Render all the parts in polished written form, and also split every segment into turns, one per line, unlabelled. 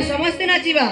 समस्ते नाचिबा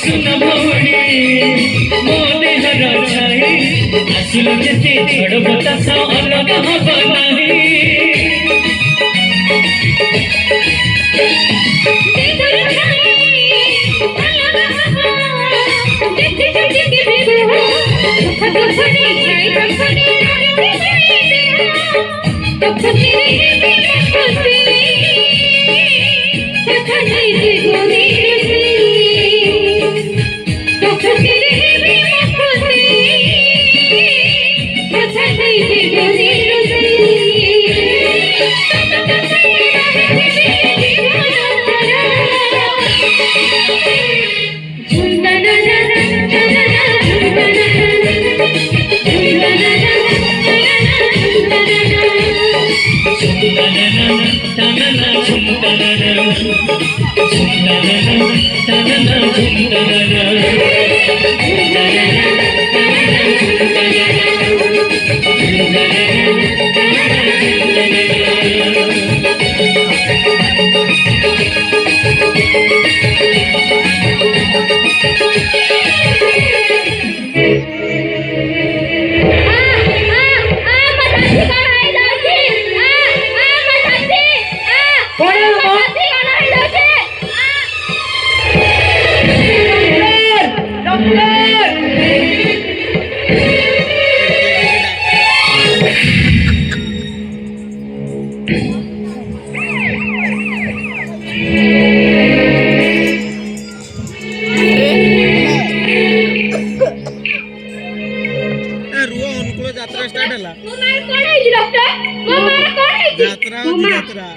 सुन भौणी मो देहर छाई आसिल जेते झड़ बतास अलग हब नाही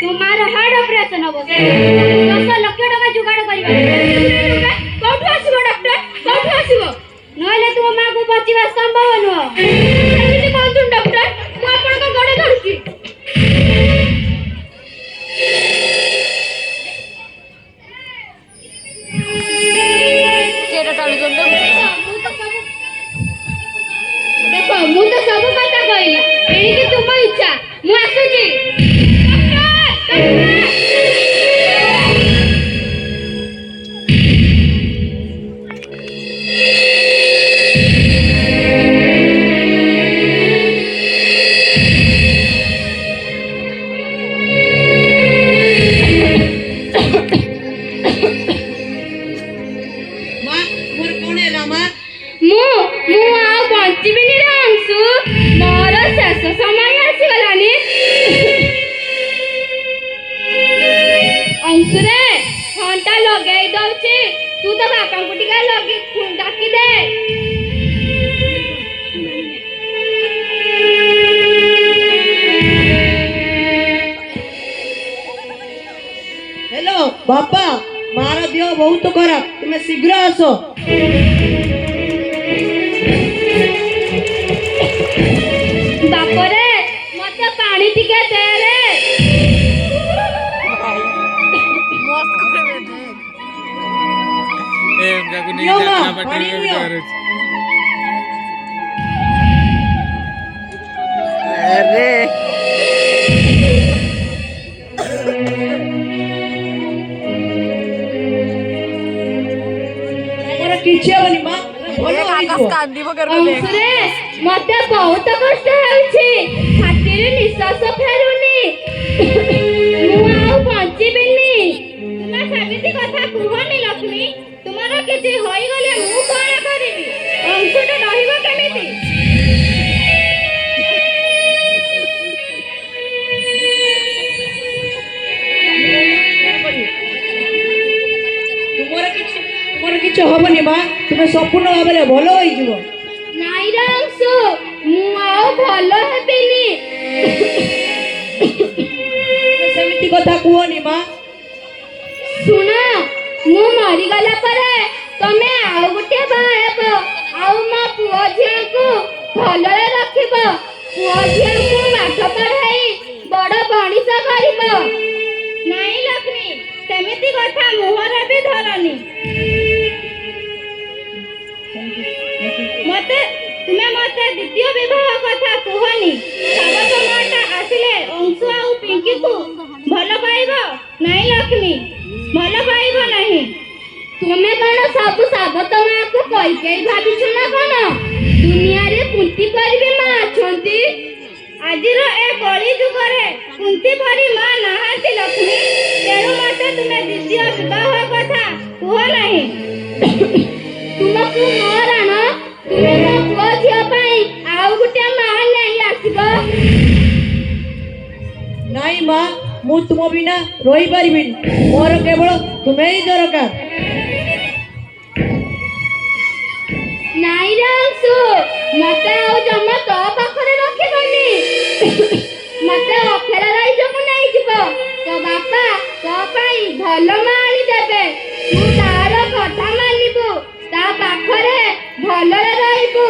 तुम्हारा हार्ट ऑपरेशन हो 10 लाख टका जुगाड़ करिबा कोठु आसीबो डॉक्टर कोठु आसीबो नहले तुम मां को बचिबा संभव न एमिति कोन डॉक्टर को आपण को गोडे धरछि केरा टाळी गंड देखो मु तो सब कथा कहली एही तुम इच्छा मु आसुची अंशुरे घंटा लगे दौची तू तो बापा को टिका लगे डाकी दे
हेलो बापा मार देह बहुत खराब तुम्हें शीघ्र आस
बापरे मते पानी टिके दे रे
दियो माँ, पानी दियो। କିଛି ହେବନି ମା ଭଲ ହେଇଯିବ।
अंशुरे मते बहुत कष्ट हेउछि छातीरे निश्वास फेरुनी मु आउ बंचिबिनी तुमा समिति कथा कुहनी लक्ष्मी तुमार किछि होई गले मु कोन करिबि अंशुटा रहिबो केमिति
ତୁମର କିଛି ହବନି ମା ତୁମେ ସମ୍ପୂର୍ଣ୍ଣ ଭାବରେ ଭଲ ହେଇଯିବ।
ନାଇଁ ରେ अंशु ମୁ ଆଉ ଭଲ ହେବିନି
ତୁମେ ସେମିତି କଥା କୁହନି ମା।
ଶୁଣ ମୁଁ ମରିଗଲା ପରେ ତମେ ଆଉ ଗୋଟେ ବାହା ହେବ ଆଉ ମୋ ପୁଅ ଝିଅଙ୍କୁ ଭଲରେ ରଖିବ ପୁଅ ଝିଅଙ୍କୁ ପାଠ ପଢ଼ାଇ ବଡ଼ ମଣିଷ କରିବ ନାଇଁ ଲକ୍ଷ୍ମୀ ସେମିତି କଥା ମୁହଁରେ ବି ଧରନି ତୁମେ ମତେ ଦ୍ୱିତୀୟ ବିବାହ କଥା କୁହନି ସାବ ସମୟଟା ଆସିଲେ ଅଂଶୁ ଆଉ ପିଙ୍କିକୁ ଭଲ ପାଇବ ନାଇଁ ଲକ୍ଷ୍ମୀ ଭଲ ପାଇବ ନାହିଁ ତୁମେ କଣ ସବୁ ସାବତ ମାଆକୁ କଇକେଇ ଭାବିଛୁ ନା କଣ ଦୁନିଆରେ କୁନ୍ତି ପରି ବି ମା ଅଛନ୍ତି ଆଜିର ଏ କଳି ଯୁଗରେ କୁନ୍ତି ପରି ମା ନାହାନ୍ତି ଲକ୍ଷ୍ମୀ ତେଣୁ ମତେ ତୁମେ ଦ୍ୱିତୀୟ ବିବାହ କଥା କୁହ ନାହିଁ ତୁମକୁ ମୋ ରାଣ ତୁମେ ମୋ ପୁଅ ଝିଅ ପାଇଁ ଆଉ ଗୋଟେ ମା ନେଇ ଆସିବ
ନାଇଁ ମା ମୁଁ ତୁମ ବିନା ରହିପାରିବିନି ମୋର କେବଳ ତୁମେ ହିଁ ଦରକାର।
ନାଇଁ ରେ ଅଂଶୁ ମତେ ଆଉ ଜମା ତୋ ପାଖରେ ରଖିବନି ମତେ ଅଖେରା ରାଇଜକୁ ନେଇଯିବ ତୋ ବାପା ତୋ ପାଇଁ ଭଲ ମା ଆଣିଦେବେ ତୁ ତାର କଥା ମାନିବୁ ତା ପାଖରେ ଭଲରେ ରହିବୁ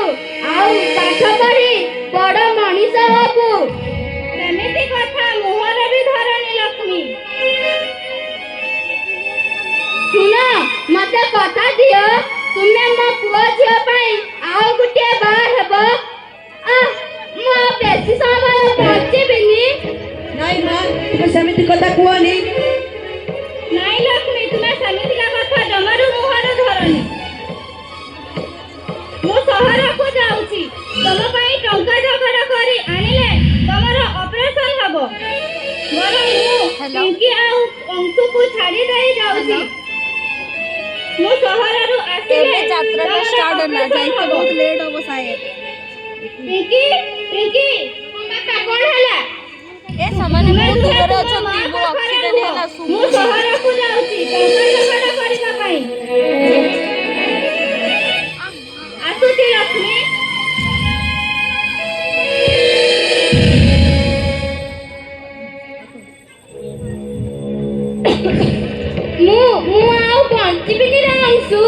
ଆଉ ପାଠ ପଢି ବଡ଼ ମଣିଷ ହବୁ ସେମିତି କଥା ମୁହଁରେ ବି ଧରନି ଲକ୍ଷ୍ମୀ ଶୁଣ ମତେ କଥା ଦିଅ ତୁମେ ମୋ ପୁଅ ଝିଅ ପାଇଁ ଆଉ ଗୋଟିଏ ବାହା ହେବ ମୁଁ ବେଶୀ ସମୟ ବଞ୍ଚିବିନି
ନାଇଁ ମା ତୁମେ ସେମିତି କଥା କୁହନି।
ନାଇଁ ଲକ୍ଷ୍ମୀ ତୁମେ ସେମିତିକା କଥା ଜମାରୁ ମୁହଁରେ ଧରନି ମୁଁ ସହରକୁ ଯାଉଛି ତମ ପାଇଁ ଟଙ୍କା ଯୋଗାଡ଼ କରି ଆଣିଲେ ତମର ଅପରେସନ ହବ ମୋର ମୁଁ ପିଙ୍କି ଆଉ ଅଂଶୁକୁ ଛାଡ଼ି ଦେଇ ଯାଉଛି ମୁଁ ସହରରୁ ଆସିଲେ ଯାତ୍ରା ଷ୍ଟାର୍ଟ ହେଲା ଯାଇତେ ବହୁତ ଲେଟ୍ ହବ ସାହେବ ପିଙ୍କି ପିଙ୍କି ବାପା କଣ ହେଲା
ए सामान्य बहुत दूर अछंती वो एक्सीडेंट होला
ମୁଁ ସହରକୁ ଯାଉଛି ଟଙ୍କା ଯୋଗାଡ଼ କରିବା ପାଇଁ ଆସୁଛି ଲକ୍ଷ୍ମୀ ମୁଁ ଆଉ ବଞ୍ଚିବିନି ରେ ଅଂଶୁ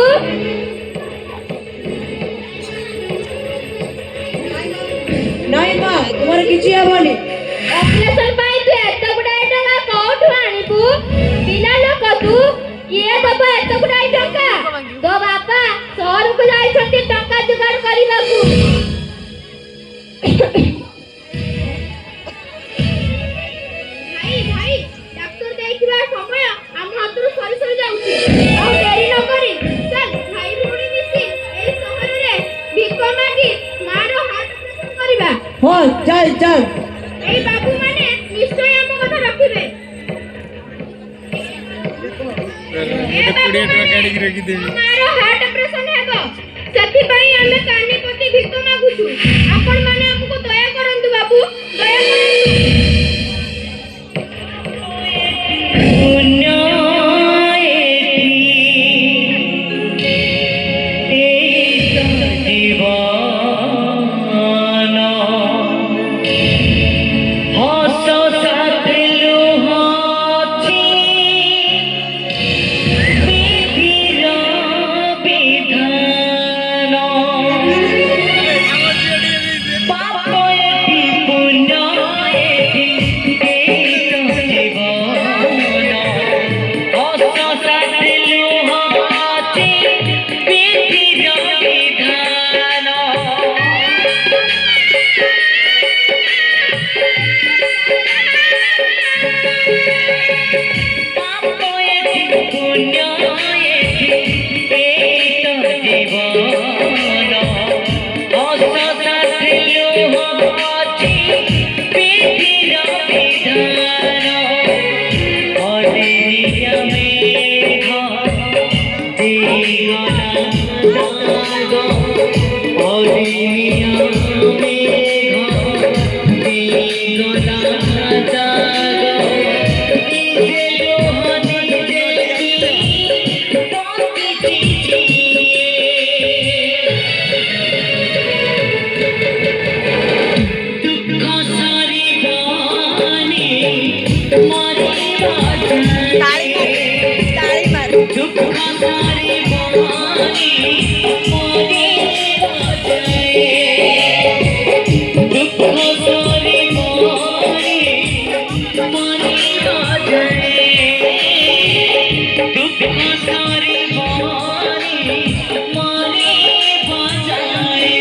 ନାଇଁ ମା ତୁମର କିଛି ହେବନି।
ଅପରେସନ ପାଇଁ ତୁ ଏତେ ଗୁଡ଼ାଏ ଟଙ୍କା କୋଉଠୁ ଆଣିବୁ ବିନା ଲୋକ ତୁ କିଏ ଦବ ଏତେ ଗୁଡ଼ାଏ ଟଙ୍କା ତୋ ବାପା ସହରକୁ ଯାଇଛନ୍ତି ଟଙ୍କା ଯୋଗାଡ଼ କରିବାକୁ ଭାଇ ଭାଇ ଡାକ୍ତର ଦେଇଥିବା ସମୟ ଆମ ହାତରୁ ସରି ସରି ଯାଉଛି ଆଉ ଡେରି ନ କରି ଚାଲ ଭାଇ ଭଉଣୀ ମିଶି ଏଇ ସହରରେ ଭିକ ମାଗି ମାର ହାର୍ଟ ଅପରେସନ କରିବା
ହଁ ଚାଲ ଚାଲ
এই বাবু মানে নিশ্চয় ଆମ କଥା ରଖିବେ ଆମର ହାର୍ଟ ଅପରେସନ ହେବ ସେଥିପାଇଁ ଆମେ କାନିପତି ଭିକ ମାଗୁଛୁ ଆପଣ ମାନେ ଆମକୁ ଦୟା କରନ୍ତୁ ବାବୁ ଦୟା କରନ୍ତୁ
पुण्य পাপ এটি পুণ্য এটি এই তো জীবন অসতা ছিল হচ্ছে পৃথিবীর বিধান অদিনিয়া মেঘ দিগনা দাগ অদিনিয়া মেঘ দিগনা দাগ নিজে লোহনে দেখি পতিছি দুঃখ সরিবানি মরিবা
ताली मार
दुख सारी बानी मोरे बाजाए दुख सारी बानी मोरे बाजाए दुख सारी बानी मोरे बाजाए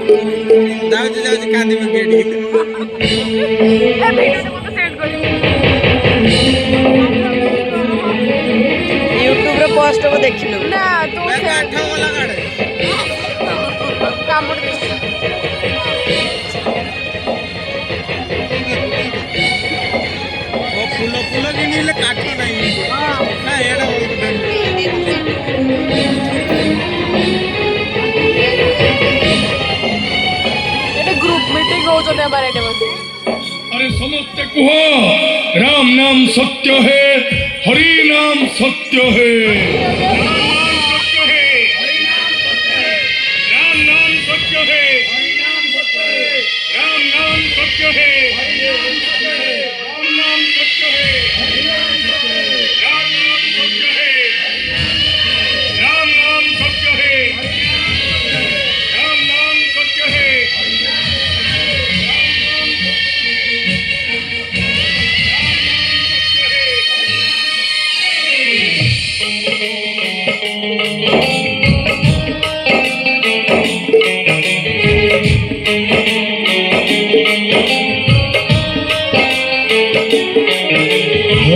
ଯାଉଛି ଯାଉଛି କାନ୍ଦି ପକେଇଠି
ୟୁଟ୍ୟୁବରେ ପୋଷ୍ଟ ହବ ଦେଖିଲୁ
ନା ତୁ
କାଠ ଗଲା ଗାଡେ
କାମୁଡି
ଓ ଫୁଲ ଫୁଲ କିଣିଲେ କାଠ ନାହିଁ ନା ଏଇଟା
ଏଠି ଗ୍ରୁପ ମିଟିଂ ହଉଛନ୍ତି ଆମର ଏଠି ବସି
अरे समझते कुह राम नाम सत्य है हरि नाम सत्य है राम नाम सत्य है हरि नाम सत्य है राम नाम सत्य है हरि नाम सत्य है राम नाम सत्य है हरि नाम सत्य है राम नाम सत्य है राम नाम सत्य है राम नाम सत्य है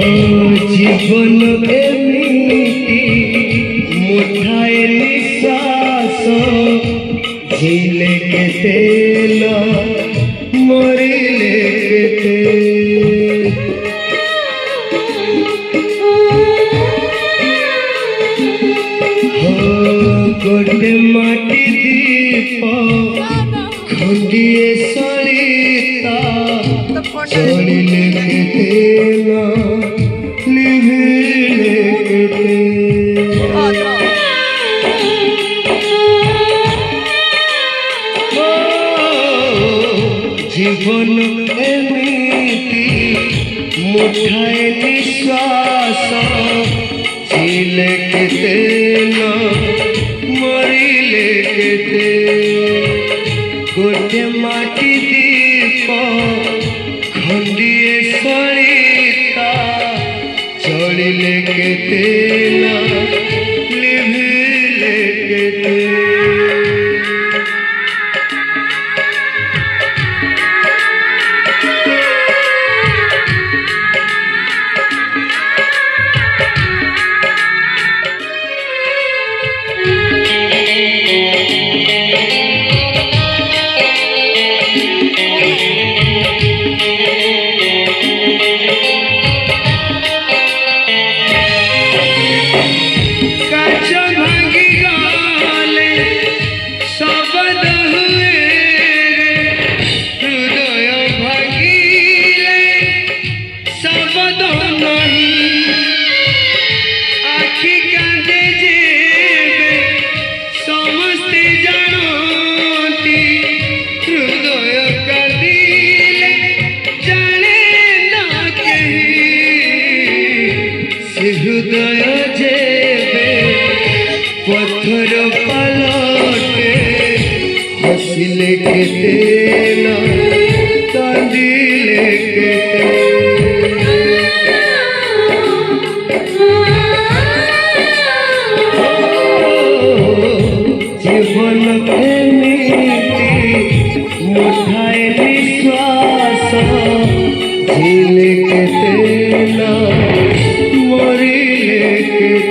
जीवन एमिति मुठाए निश्वास झीले के तेल मरिले के गोटे माटी दीप खंडिए सरिता चलिले के तेल निभिले के जीवन एमिति मुठाए निश्वास झीले के तेल मरिले के गोटे माटी दीप खंडिए सरिता चलिले के तेल लिभिले के हृदय जेबे पत्थर पलटे हसिले के तेल कांदिले के जीवन एमिति मुठाए निश्वास झीले के तेल मरिले के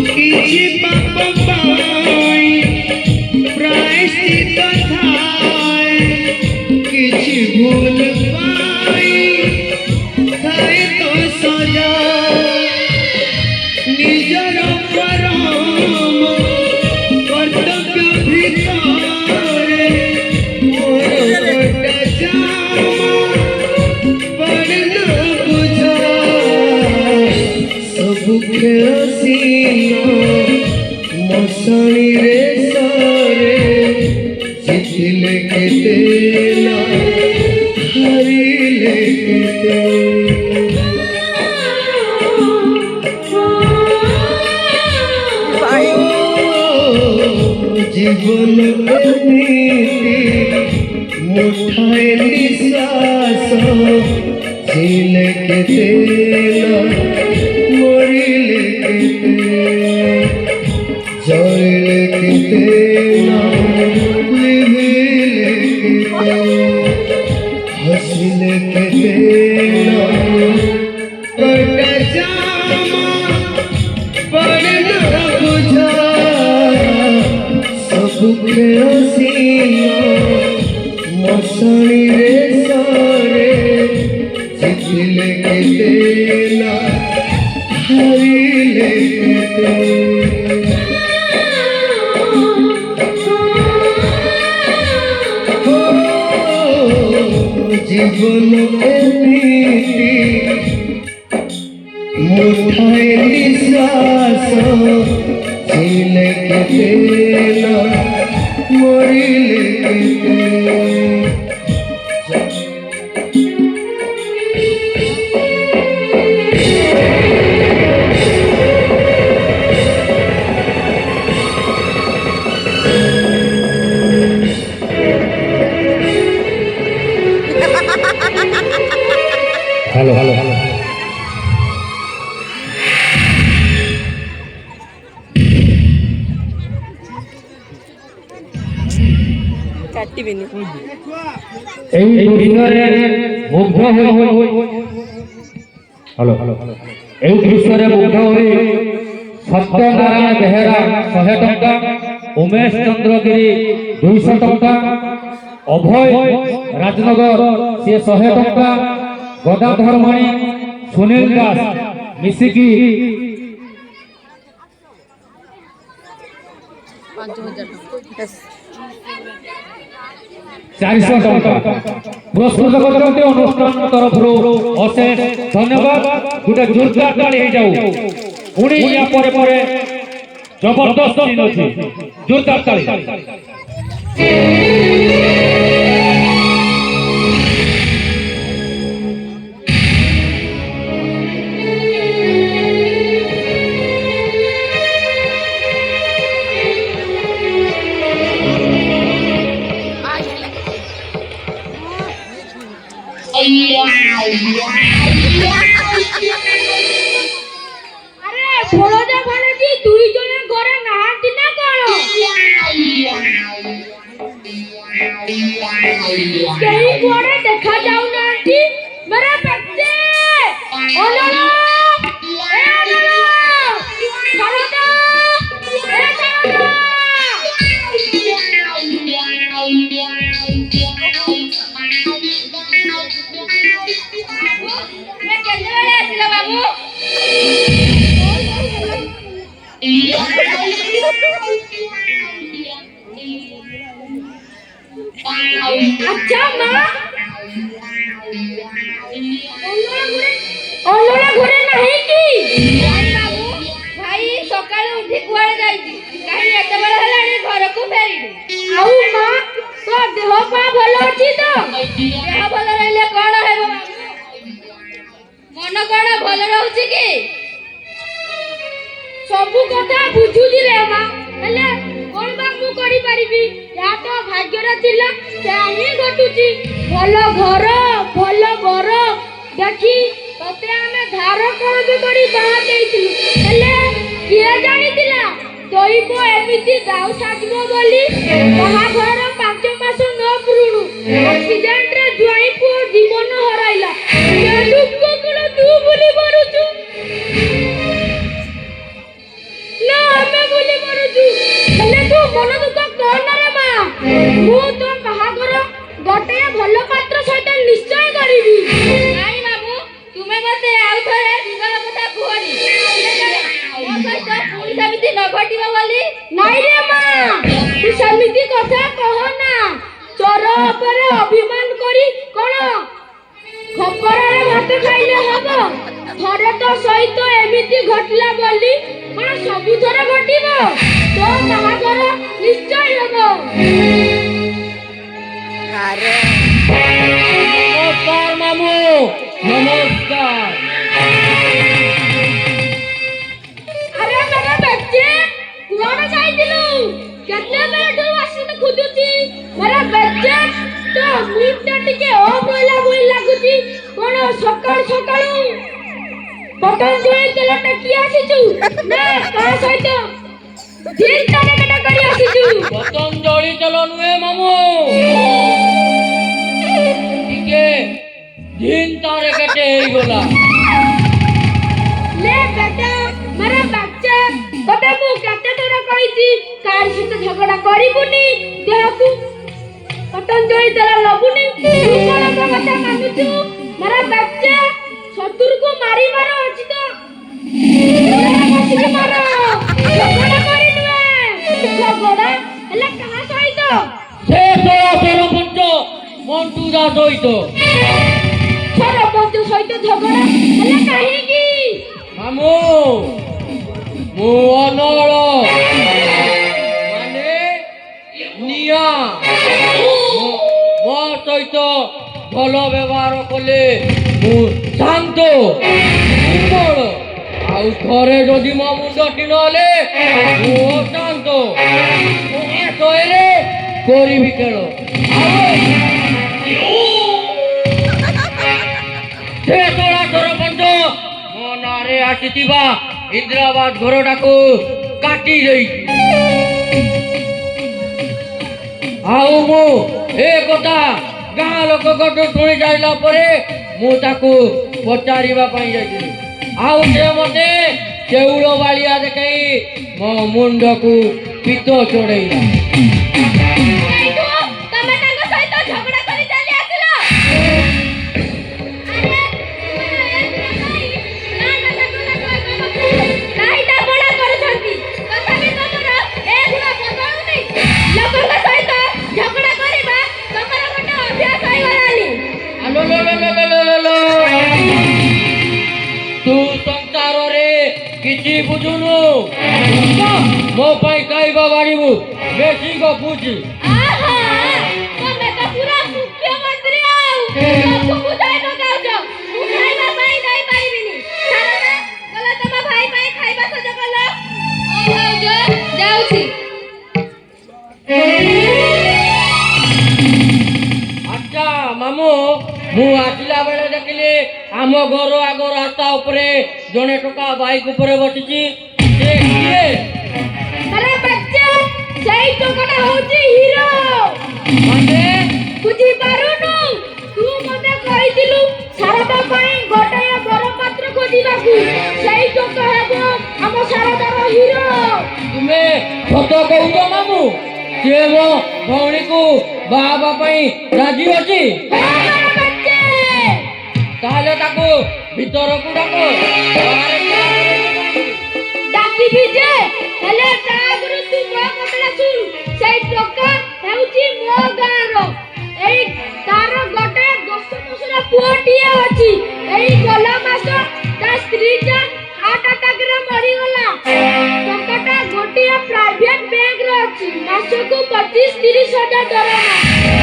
किछि पाप पाई प्रायश्चित थाए किछि भूल पाई थाए तो सजा निजर परम कर्तव्य भितरे मोर गोटे जामा बड़ न बुझा सबु खेसीना मसाणी रे सारे जितले के तेला हरी জীবন এমনিতি মুঠায় নিঃশ্বাস ছিলে কেতে মরিলে কেতে জয়লে কেতে লিভিলে কেতে হসিলে কেতে কটা জামা পড়ে না বুঝা सबके हसीना मसाणी रे सारे जितले के देना हारिले के जीवन एमती मुठाए निश्वास ছিলে কেতে না মরিলে কেতে হ্যালো হ্যালো হ্যালো
কাটিবেনি
এই দৃশ্যরে মুগ্ধ হই হ্যালো এই দৃশ্যরে মুগ্ধ হই সত্যনারায়ণ বেহেরা 100 টଙ୍କା উমেশ চন্দ্রগিরি 200 ଟଙ୍କା অভয় রাজনগর সে 100 ଟଙ୍କା গদাধর মাণিক সুনীল দাস মিশিকি 400 ଟଙ୍କା পুরস্কৃত করতে অনুষ্ঠান তরফରୁ অশেষ ধন্যবাদ গোটে জোরদার তালি হয়ে যাও পুଣି ইয়া পরে পরে জবরদস্ত দিন ଅଛି জোরদার তালি
আরে বড়দা ভাণেজি দুইজনে ঘরে নাহাନ୍ତି না কোন কেই কোড়ে দেখা যাও নাহাନ୍ତି মেরা বচ্চে ওললো এ ওললো বড়দা এ বড়দা বাবু अच्छा माँ ओलोड़ा घरे नहीं की बाबू भाई सकाळ उठी कुआळे जाईची काहे एते बेला हलाणी घर को फेरीनी आउ माँ तो देह पा भलो अछि तो देह भलो रहिले कोन हेबो मन कोन भलो रहउछि की सबु कथा बुझु दिले माँ हेले कोन बा मु करि परिबी या तो भाग्यरा थिला से ही घटुची भलो घर भलो बर देखी तते आमे धार कोन भी करी बाहा देइथिलु हेले किए जानितिला तोइबो एमिति दाउ साजबो बोली बाहा घर 5 मास न पुरुणु एक्सीडेंट रे जुआई पो जीवन हराइला ये दुख कुल तू बोली मरुचु ना हमें बोली मरुचु हेले तू मन दुख कोन रे मा मु तो बाहा घर गोटे भलो पात्र सहित निश्चय करिबी नाई बाबू तुमे मते आउ थरे विवाह कथा कुहनी मो सहित पुणी समिति न घटिबो बोली नाई रे मा तू समिति कथा कह ना चोर ऊपर अभिमान करी कोन खपरा रे भात खाइले हबो थरे तो सहित एमिति घटला बोली कोन सबु थरे घटिबो तो बाहागर निश्चय हबो
अरे
नमस्कार मामू नमस्कार
अरे मेरे बच्चे कुआं जाइतिलु केतले बेलठू आसिन खुदुची मेरा बच्चा तो मुंडा टिके ओ बोला बोल लागुची कोन सकाळ सकाळ पतंजलि तेलटा की आसीचू ना का सहित दिन तारे कटा करी आसीचू
पतंजलि तेल नुहे मामू टिके दिन तारे कटे हेई गला
ले बेटा मेरा बच्चा तबे मु केते तोरा कहिची कार सहित झगड़ा करिबुनी देहकू पतंजलि तेल लबुनी तू कोन କଥା ମାନୁଛୁ मेरा बच्चा शत्रु को मारी मारो अछि तो बसिके मारो झगड़ा करी नुए झगड़ा हला कहा सहित
से तोरा सरपंच मन्टू दा सहित
सरपंच सहित झगड़ा हला काहे की
मामू मु अनल माने निया मो सहित भल व्यवहार कले मु शांत निर्मल आउ थरे जदि मो मुंड टिनले मु अशांत मु एसरे करिबि केळ से तोरा सरपंच मो नारे आसीथिबा इंदिराबाद घरटाको काटी देई आउ मु ए कथा गाँ लोक कटु शुणी जाइला परे मु ताकू पचारिबा पई जाइथिली आउ से मते चेउड़ बालिया देखाई मो मुंड को पित्त चढ़ेइला
तमे तांग सहित झगड़ा करी चली आसिलो अरे ना काईटा बड़ा करछंती तथापि तमरा ए गुण संभाळुनी लोकक सहित झगड़ा करिबा तमरा गोटे अभ्यास होई गलानी
आलो लो लो लो लो लो लो तू संसार रे किछि बुझुनु मो पाई काईबा बाड़ीबु बेसी गपुची
आहा तमे तो पूरा मुख्यमंत्री आउ सबको बुझाई पकाउछ मु खाइबा पाई जाई पारिबिनी सारा गला तमा भाई पाई खाइबा सज कला ओ भाउज जाउछी
अच्छा मामू मु आसिला बेले देखिली आम घर आग रास्ता उपरे जने टोका बाइक उपरे बसिची से किए
अरे बच्चा सही टोकटा होची हीरो
माने
बुझी पारुनु तू मते कहिदिलु सारदा पाई गोटाय बर पात्र खोजिबाकू सही टोका हेबो हम सारदार हीरो
तुमे सत कहूछ मामू से मो भौणी को बाबा पई राजी अछि ताले ताको भीतर को डाको
डाकी जे हेले तागुरु तू मो कतला सुन सही टोका हेउची मो गारो एई तार गोटे 10 वर्षर पुओटिया अछि एई गला मास ता स्त्री ता हार्ट अटैक रे मरि गला टोकाटा गोटिया प्राइवेट बैंक रे अछि मासको 25-30 हजार दरमा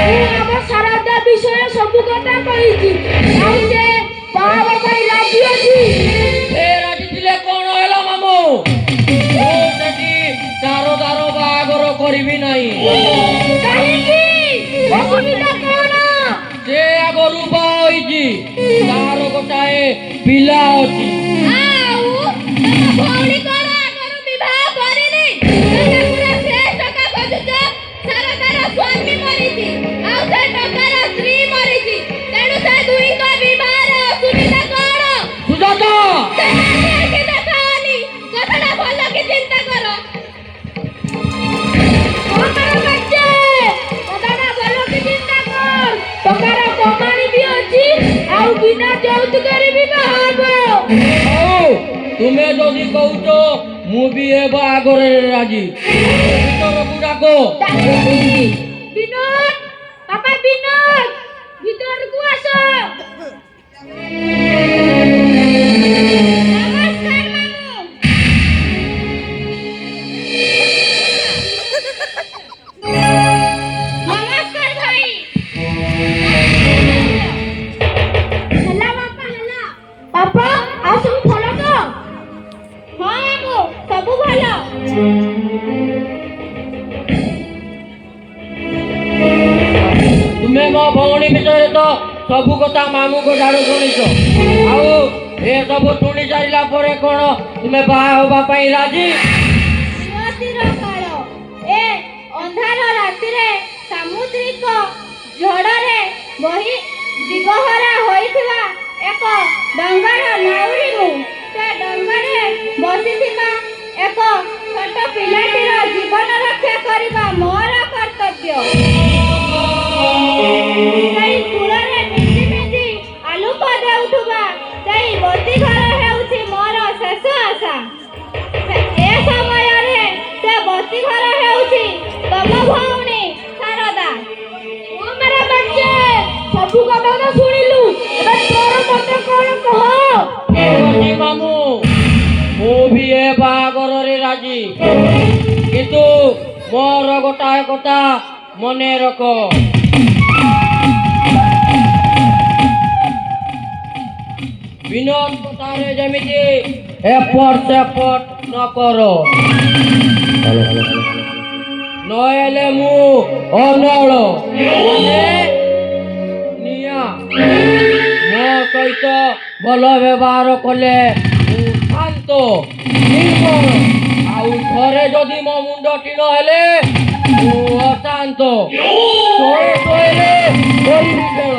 मु अब सारदा विषय सब कथा कहिची आउ जे बाबा भाई राजी अछि
ए राजी दिले कोन होला मामू ओ तटी चारो दारो बागर करबी नाही
काहे की असुविधा कोन
से आगरु बाईजी तार गोटाए पिला अछि
आउ तम भौणी कोन आगरु विवाह करिनी तमे पूरा फ्रेश टका खोजुछ सारा तार स्वामी मरिची आउ से टकार स्त्री मरिची तेनु से दुई को विवाह रे असुविधा कोन
सुजाता
तमे के देखानी कथड़ा भलो की चिंता करो कोन बच्चे कथड़ा भलो की चिंता कर टकार कमाणी भी अछि आउ बिना যৌতুক रे विवाह हबो
आओ तुमे जदि कहूछ मु भी ए बागरे राजी भीतर को डाको
विनोद पापा विनोद भीतर को आसो नमस्कार मामू नमस्कार भाई हला पापा आ सब भलो तो हां मामू सब भलो
ଭଉଣୀ ବିଷୟରେ ତ ସବୁ କଥା ମାମୁଁଙ୍କ ଠାରୁ ଶୁଣିଛ। ଆଉ ଏ ସବୁ ଶୁଣି ସାରିଲା ପରେ କ'ଣ ତୁମେ ବାହା ହେବା ପାଇଁ ରାଜି?
ନିୟତିର କାଳ ଏ ଅନ୍ଧାର ରାତିରେ ସାମୁଦ୍ରିକ ଝଡ଼ରେ ବହି ଦିଗହରା ହୋଇଥିବା ଏକ ଡଙ୍ଗାର ନାଉରୀ ମୁଁ। ସେ ଡଙ୍ଗାରେ ବସିଥିବା ଏକ ଛୋଟ ପିଲାଟିର ଜୀବନ ରକ୍ଷା କରିବା ମୋର କର୍ତ୍ତବ୍ୟ। ସେଇ କୂଳରେ ମିଞ୍ଜି ମିଞ୍ଜି ଆଲୋକ ଦେଉଥିବା ସେଇ ବତି ଘର ହେଉଛି ମୋର ଶେଷ ଆଶା। ଏ ସମୟରେ ସେ ବତି ଘର ହେଉଛି ତମ ଭଉଣୀ ଶାରଦା। ଆମର ବାଚ୍ଚା ସବୁ କଥା ତ ଶୁଣିଲୁ, ଏବେ ତୋର ମତେ କ'ଣ କହ?
ବତି ମାମୁଁ, ମୁଁ ବି ଏ ବାହାଘରରେ ରାଜି, କିନ୍ତୁ ମୋର ଗୋଟାଏ କଥା ମନେ ରଖ। ବିନୋଦ କଥାରେ ଯେମିତି ଏପଟ ସେପଟ ନ କର, ନହେଲେ ମୁଁ ଅନଳ ନିଆଁ। ମୋ ସହିତ ଭଲ ବ୍ୟବହାର କଲେ ମୁଁ ଶାନ୍ତ ନିର୍ମଳ, ଆଉ ଥରେ ଯଦି ମୋ ମୁଣ୍ଡ ଟିଣ ହେଲେ ମୁଁ ଅଶାନ୍ତ। ଶୋଇଲେ କରିବି ଖେଳ।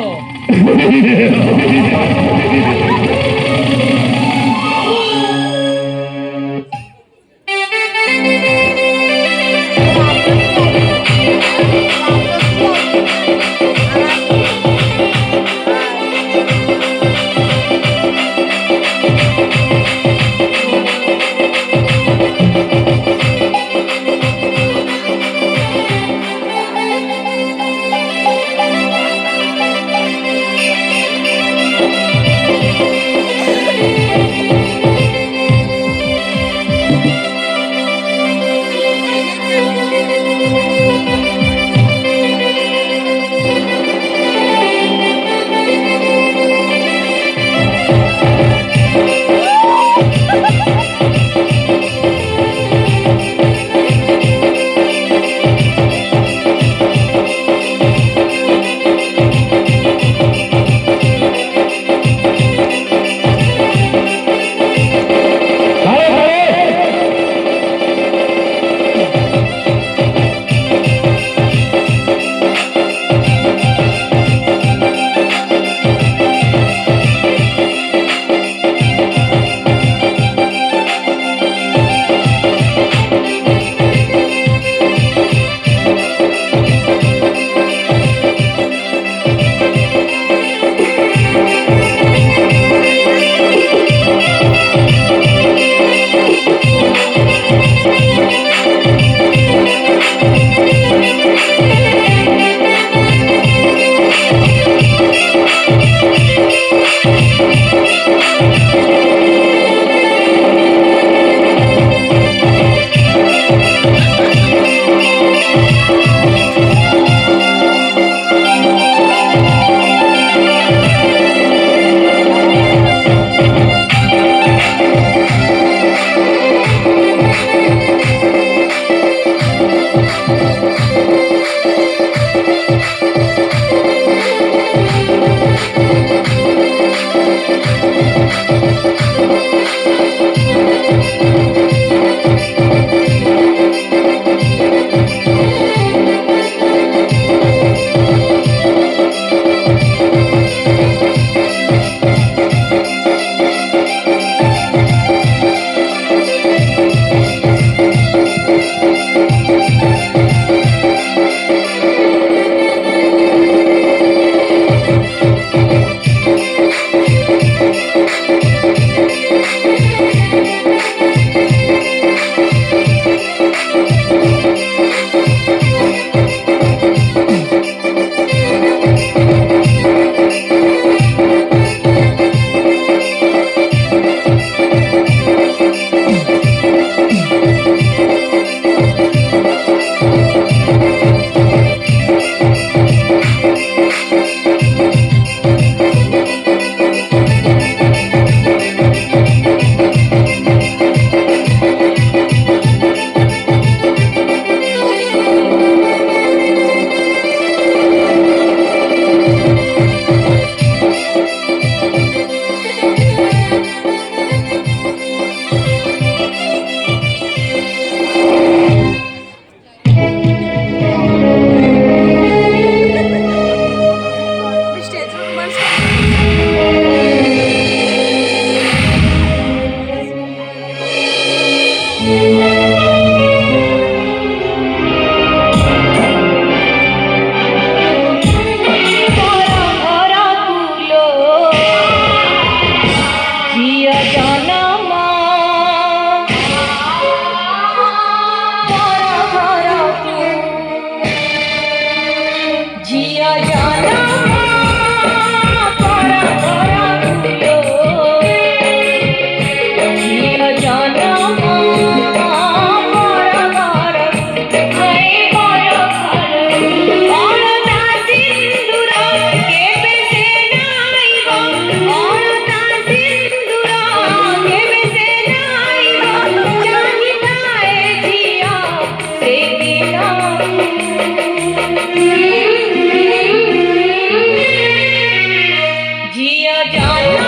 ଝିଅ ଜନ୍ମ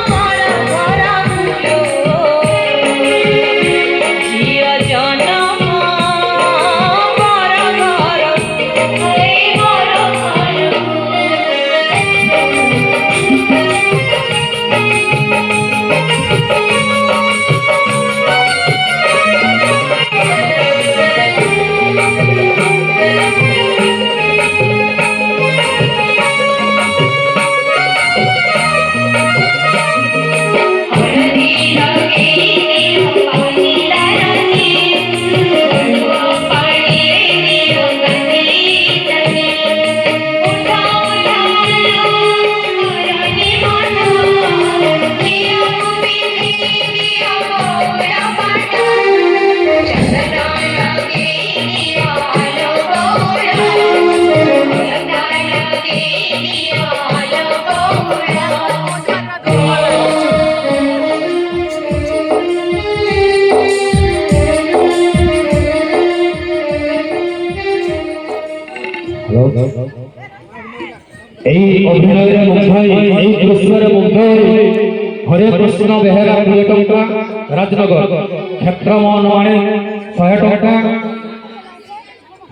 ପର ଘର ଝିଅ ଜନ୍ମ ପର ଘର
এই অভিনয়ের মুগ্ধ এই দৃশ্যের মুগ্ধ হরে কৃষ্ণ বেহেরা 2 টঙ্কা রাজনগর ক্ষেত্রমোহন মাণি 100 টঙ্কা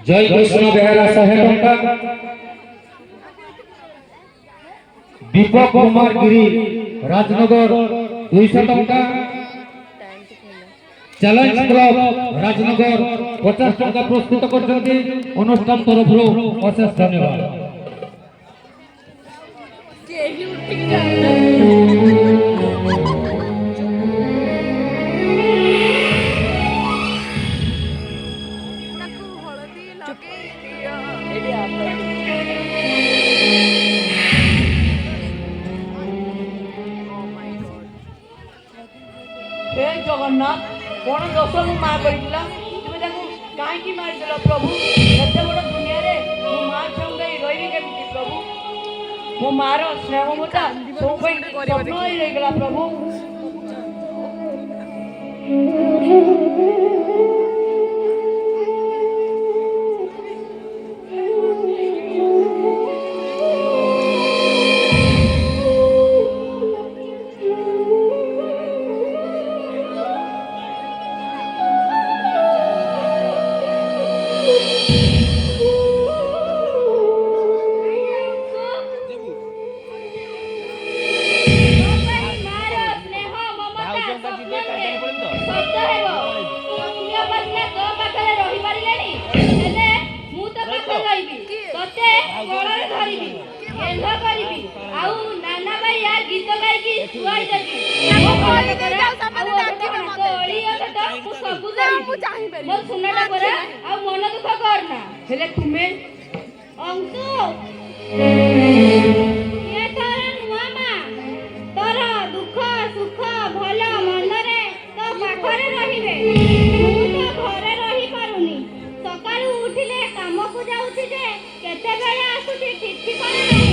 জয় কৃষ্ণ বেহেরা 100 টঙ্কা দীপক কুমার গিরি রাজনগর 200 টঙ্কা চ্যালেঞ্জ ক্লব রাজনগর 50 টঙ্কা প্রস্তুত করছেন অনুষ্ঠান তরফରୁ অশেষ ধন্যবাদ।
हे जगन्नाथ कौन दोष मु माँ करथिला तुमे ताकू काहे की मार देलो प्रभु एते बड़ दुनिया रे मो माँ संगे रहिबे केमिति प्रभु मो मार स्नेह ममता सब पई स्वप्न होई रहि गेला प्रभु हेले तुमे
अंशु ये तोर नुआ मा तोर दुख सुख भल मनरे तो पाखरे रहिबे मु तो घरे रहि पारुनी सकाळु उठिले काम को जाउछि जे केते बेला आसुछि ठीक ठिकाना नाही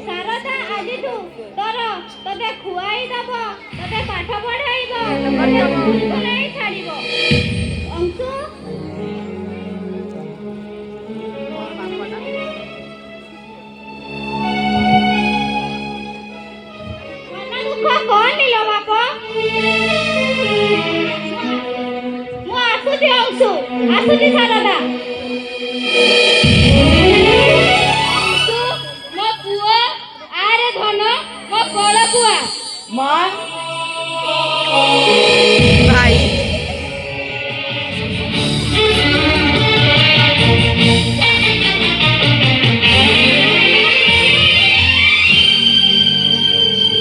सारदा आजिठु तोर तते खुआई दबो तते पाठ पढाइबो तते नहीं छाडिबो अंशु कौन नीलो बापा मु आसुची अंशु आसुची सारदा